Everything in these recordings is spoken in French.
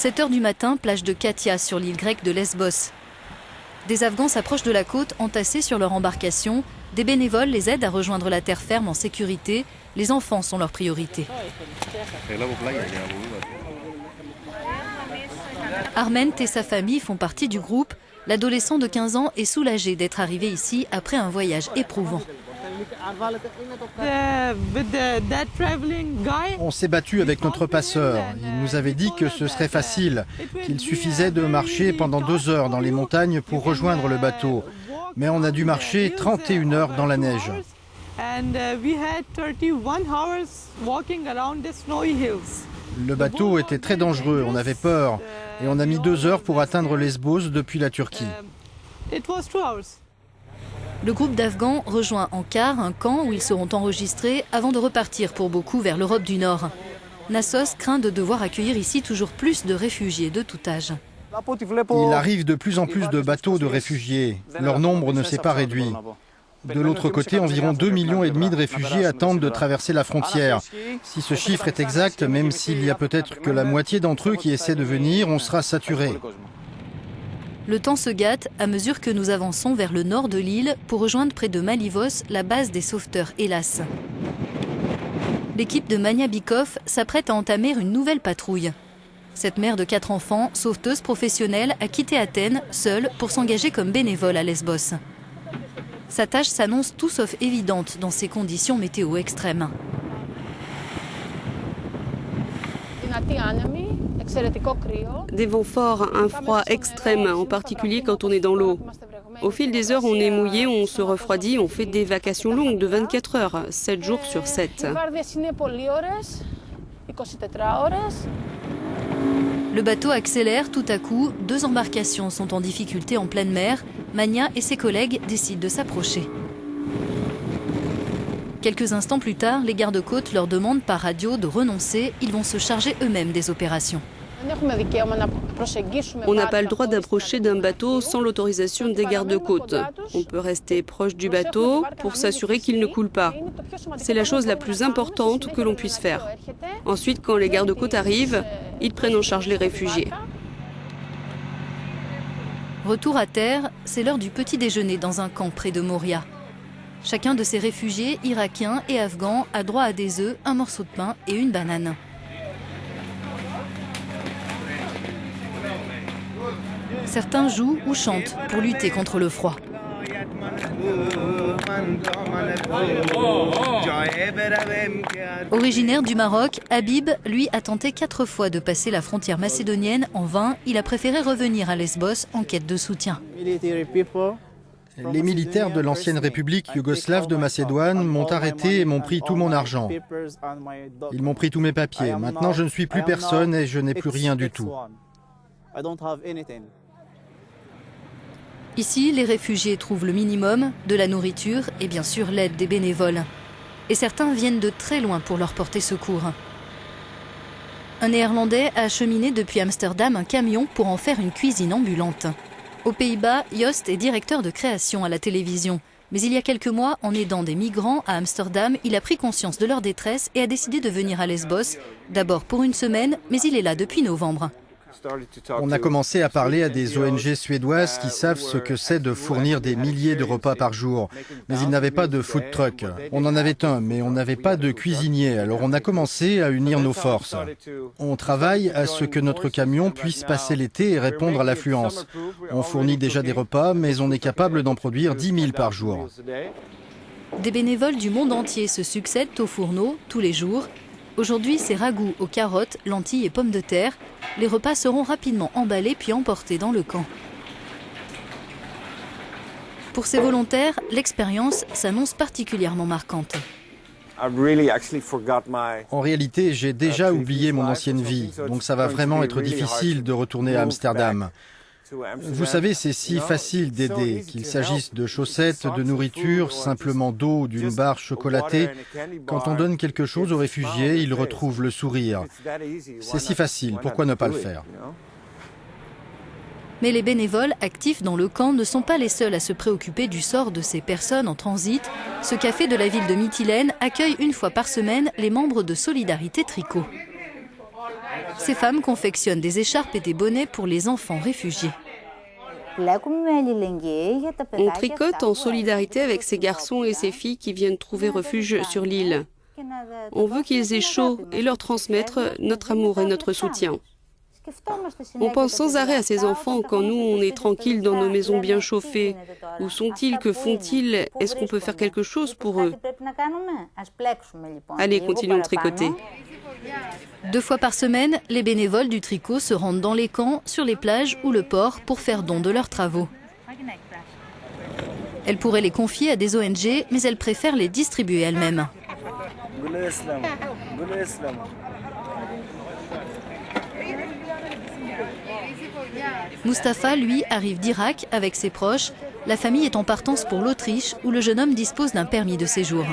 7 h du matin, plage de Katia sur l'île grecque de Lesbos. Des Afghans s'approchent de la côte entassés sur leur embarcation. Des bénévoles les aident à rejoindre la terre ferme en sécurité. Les enfants sont leur priorité. Arment et sa famille font partie du groupe. L'adolescent de 15 ans est soulagé d'être arrivé ici après un voyage éprouvant. On s'est battu avec notre passeur. Il nous avait dit que ce serait facile, qu'il suffisait de marcher pendant 2 heures dans les montagnes pour rejoindre le bateau. Mais on a dû marcher 31 heures dans la neige. Le bateau était très dangereux, on avait peur. Et on a mis 2 heures pour atteindre Lesbos depuis la Turquie. Le groupe d'Afghans rejoint en car un camp où ils seront enregistrés avant de repartir pour beaucoup vers l'Europe du Nord. Nassos craint de devoir accueillir ici toujours plus de réfugiés de tout âge. Il arrive de plus en plus de bateaux de réfugiés. Leur nombre ne s'est pas réduit. De l'autre côté, environ 2,5 millions de réfugiés attendent de traverser la frontière. Si ce chiffre est exact, même s'il y a peut-être que la moitié d'entre eux qui essaient de venir, on sera saturé. Le temps se gâte à mesure que nous avançons vers le nord de l'île pour rejoindre près de Malivos la base des sauveteurs Hélas. L'équipe de Mania Bikov s'apprête à entamer une nouvelle patrouille. Cette mère de 4 enfants, sauveteuse professionnelle, a quitté Athènes seule pour s'engager comme bénévole à Lesbos. Sa tâche s'annonce tout sauf évidente dans ces conditions météo extrêmes. Des vents forts, un froid extrême, en particulier quand on est dans l'eau. Au fil des heures, on est mouillé, on se refroidit, on fait des vacations longues de 24 heures, 7 jours sur 7. Le bateau accélère tout à coup. 2 embarcations sont en difficulté en pleine mer. Mania et ses collègues décident de s'approcher. Quelques instants plus tard, les gardes-côtes leur demandent par radio de renoncer. Ils vont se charger eux-mêmes des opérations. On n'a pas le droit d'approcher d'un bateau sans l'autorisation des gardes-côtes. On peut rester proche du bateau pour s'assurer qu'il ne coule pas. C'est la chose la plus importante que l'on puisse faire. Ensuite, quand les gardes-côtes arrivent, ils prennent en charge les réfugiés. Retour à terre, c'est l'heure du petit déjeuner dans un camp près de Moria. Chacun de ces réfugiés, irakiens et afghans, a droit à des œufs, un morceau de pain et une banane. Certains jouent ou chantent pour lutter contre le froid. Originaire du Maroc, Habib, lui, a tenté 4 fois de passer la frontière macédonienne en vain. Il a préféré revenir à Lesbos en quête de soutien. Les militaires de l'ancienne République yougoslave de Macédoine m'ont arrêté et m'ont pris tout mon argent. Ils m'ont pris tous mes papiers. Maintenant, je ne suis plus personne et je n'ai plus rien du tout. Ici, les réfugiés trouvent le minimum, de la nourriture et bien sûr l'aide des bénévoles. Et certains viennent de très loin pour leur porter secours. Un Néerlandais a acheminé depuis Amsterdam un camion pour en faire une cuisine ambulante. Aux Pays-Bas, Joost est directeur de création à la télévision. Mais il y a quelques mois, en aidant des migrants à Amsterdam, il a pris conscience de leur détresse et a décidé de venir à Lesbos. D'abord pour une semaine, mais il est là depuis novembre. On a commencé à parler à des ONG suédoises qui savent ce que c'est de fournir des milliers de repas par jour. Mais ils n'avaient pas de food truck. On en avait un, mais on n'avait pas de cuisinier. Alors on a commencé à unir nos forces. On travaille à ce que notre camion puisse passer l'été et répondre à l'affluence. On fournit déjà des repas, mais on est capable d'en produire 10 000 par jour. Des bénévoles du monde entier se succèdent aux fourneaux tous les jours. Aujourd'hui, c'est ragoût aux carottes, lentilles et pommes de terre. Les repas seront rapidement emballés puis emportés dans le camp. Pour ces volontaires, l'expérience s'annonce particulièrement marquante. En réalité, j'ai déjà oublié mon ancienne vie, donc ça va vraiment être difficile de retourner à Amsterdam. Vous savez, c'est si facile d'aider, qu'il s'agisse de chaussettes, de nourriture, simplement d'eau ou d'une barre chocolatée. Quand on donne quelque chose aux réfugiés, ils retrouvent le sourire. C'est si facile, pourquoi ne pas le faire ? Mais les bénévoles actifs dans le camp ne sont pas les seuls à se préoccuper du sort de ces personnes en transit. Ce café de la ville de Mytilène accueille une fois par semaine les membres de Solidarité Tricot. ces femmes confectionnent des écharpes et des bonnets pour les enfants réfugiés. On tricote en solidarité avec ces garçons et ces filles qui viennent trouver refuge sur l'île. On veut qu'ils aient chaud et leur transmettre notre amour et notre soutien. On pense sans arrêt à ces enfants quand nous, on est tranquilles dans nos maisons bien chauffées. Où sont-ils? Que font-ils? Est-ce qu'on peut faire quelque chose pour eux? Allez, continuons de tricoter. 2 fois par semaine, les bénévoles du tricot se rendent dans les camps, sur les plages ou le port pour faire don de leurs travaux. Elles pourraient les confier à des ONG, mais elles préfèrent les distribuer elles-mêmes. Mustapha, lui, arrive d'Irak avec ses proches. La famille est en partance pour l'Autriche, où le jeune homme dispose d'un permis de séjour.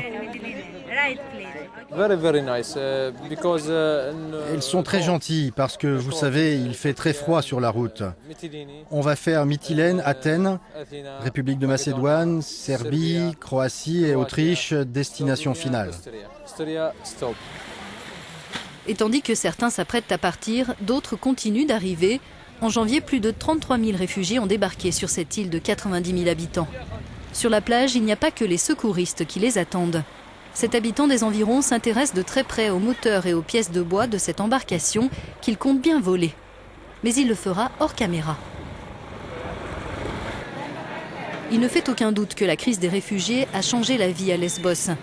Ils sont très gentils parce que, vous savez, il fait très froid sur la route. On va faire Mytilène, Athènes, République de Macédoine, Serbie, Croatie et Autriche, destination finale. Et tandis que certains s'apprêtent à partir, d'autres continuent d'arriver. En janvier, plus de 33 000 réfugiés ont débarqué sur cette île de 90 000 habitants. Sur la plage, il n'y a pas que les secouristes qui les attendent. Cet habitant des environs s'intéresse de très près aux moteurs et aux pièces de bois de cette embarcation qu'il compte bien voler. Mais il le fera hors caméra. Il ne fait aucun doute que la crise des réfugiés a changé la vie à Lesbos.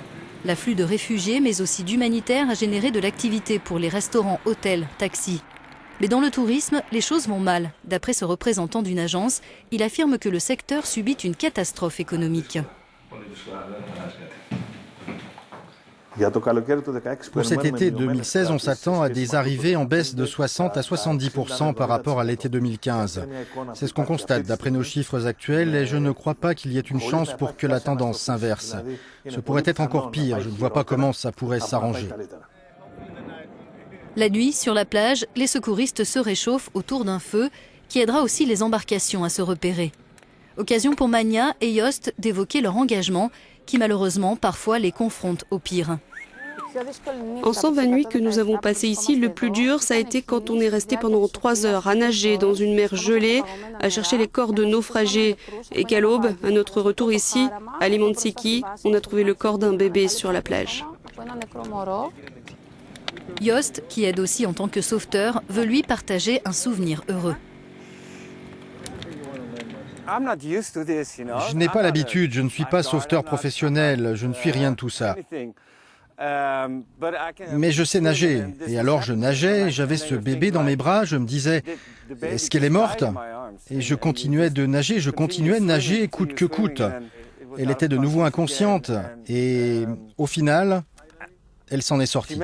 L'afflux de réfugiés, mais aussi d'humanitaires, a généré de l'activité pour les restaurants, hôtels, taxis. Mais dans le tourisme, les choses vont mal. D'après ce représentant d'une agence, il affirme que le secteur subit une catastrophe économique. Pour cet été 2016, on s'attend à des arrivées en baisse de 60 à 70% par rapport à l'été 2015. C'est ce qu'on constate d'après nos chiffres actuels et je ne crois pas qu'il y ait une chance pour que la tendance s'inverse. Ce pourrait être encore pire, je ne vois pas comment ça pourrait s'arranger. La nuit, sur la plage, les secouristes se réchauffent autour d'un feu qui aidera aussi les embarcations à se repérer. Occasion pour Mania et Yost d'évoquer leur engagement qui malheureusement parfois les confronte au pire. En 120 nuits que nous avons passées ici, le plus dur, ça a été quand on est resté pendant 3 heures à nager dans une mer gelée, à chercher les corps de naufragés. Et qu'à l'aube, à notre retour ici, à Limantsiki, on a trouvé le corps d'un bébé sur la plage. Yost, qui aide aussi en tant que sauveteur, veut lui partager un souvenir heureux. Je n'ai pas l'habitude, je ne suis pas sauveteur professionnel, je ne suis rien de tout ça. Mais je sais nager. Et alors je nageais, j'avais ce bébé dans mes bras, je me disais, est-ce qu'elle est morte? Et je continuais de nager, je continuais de nager coûte que coûte. Elle était de nouveau inconsciente et au final, elle s'en est sortie.